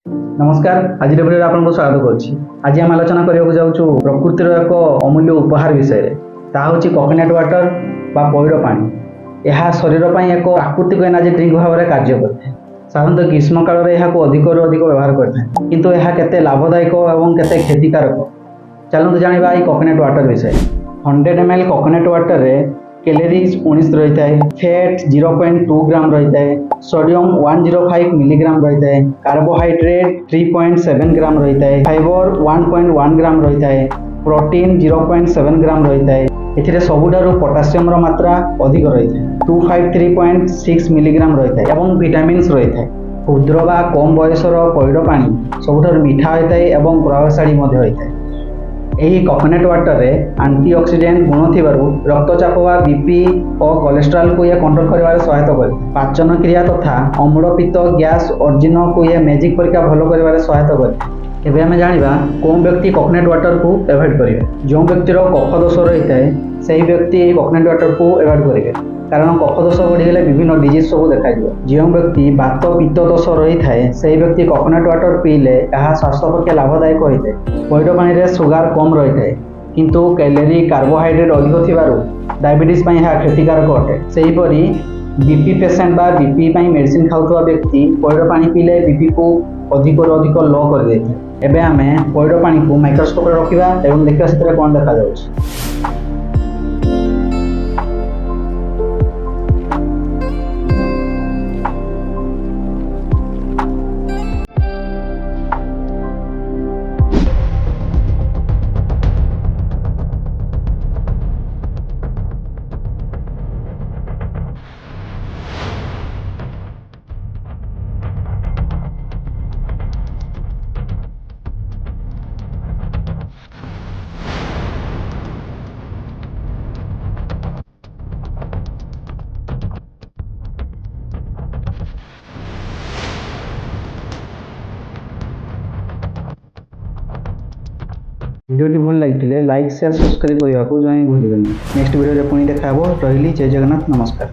नमस्कार आज भिडियो आपको स्वागत करुच्ची। आज आम आलोचना करने जाऊँ प्रकृतिर एक अमूल्य उपहार विषय ता हूँ कोकोनट वाटर बा पैर पानी। यह शरीर पर एक प्राकृतिक एनर्जी ड्रिंक भाव में कार्य करता है। साधारणतः ग्रीष्म काल में यह अधिक व्यवहार करता है किंतु यह केते लाभदायक और केते क्षतिकारक चलते जाना ये कोकोनट वाटर विषय। 100 ml कोकोनट वाटर रे कैलोरीज 19 रही है, फैट 0.2 ग्राम रही है, सोडियम 105 मिलीग्राम रही है, कार्बोहाइड्रेट 3.7 ग्राम रही है, फाइबर 1.1 ग्राम रही है, प्रोटीन 0.7 ग्राम रही है। एथिरे सबुठारु पोटासियम मात्रा अधिक रही है 253.6 मिलीग्राम रही है और विटामिन्स रही है। क्षुद्र बा कम बयसर पैड पानी सबुठारु मीठा होता है और प्रभावशाली होता है। यही कोकोनट वाटर रे एंटीऑक्सीडेंट गुण थिबारु रक्तचाप व बीपी और कोलेस्ट्रॉल को यह कंट्रोल करिवारे सहायता करे। पाचन क्रिया तथा अम्ल पित्त गैस अर्जिन को यह मैजिक परीक्षा भल करिवारे सहायता करे। एबे आमे जानिबा कोन व्यक्ति कोकोनट वाटर को अवॉइड करिवे। जो व्यक्तिर कफ दोष रही है सही व्यक्ति कोकोनट वाटर को अवॉइड करिवे कारण कफ दोष बढ़ीगले विभिन्न डिजीज सब देखा। जो व्यक्ति बात पित्त दोष रही है सही व्यक्ति कोकोनट वाटर पीले यह स्वास्थ्य पक्षे लाभदायक होता है। पैड पानी रे सुगार कम रही है किंतु कैलोरी कार्बोहाइड्रेट अधिक थिबारु डायबिटीज यह क्षतिकारक अटे। सेहीपरि बीपी पेसेंट बा बीपी मेडिसिन खाउथवा व्यक्ति पैड पानी पीले बीपी को अधिक अधिक लो कर देते हैं। एबे आमे पैड पानी को माइक्रोस्कोप रे रखिबा एवं देखिबा सेतरे कोन देखा जाउछ। भिडियोटी भल लगी लाइक शेयर सब्सक्राइब करने को भूल। नेक्स्ट वीडियो पुणी देखा रही जय जगन्नाथ नमस्कार।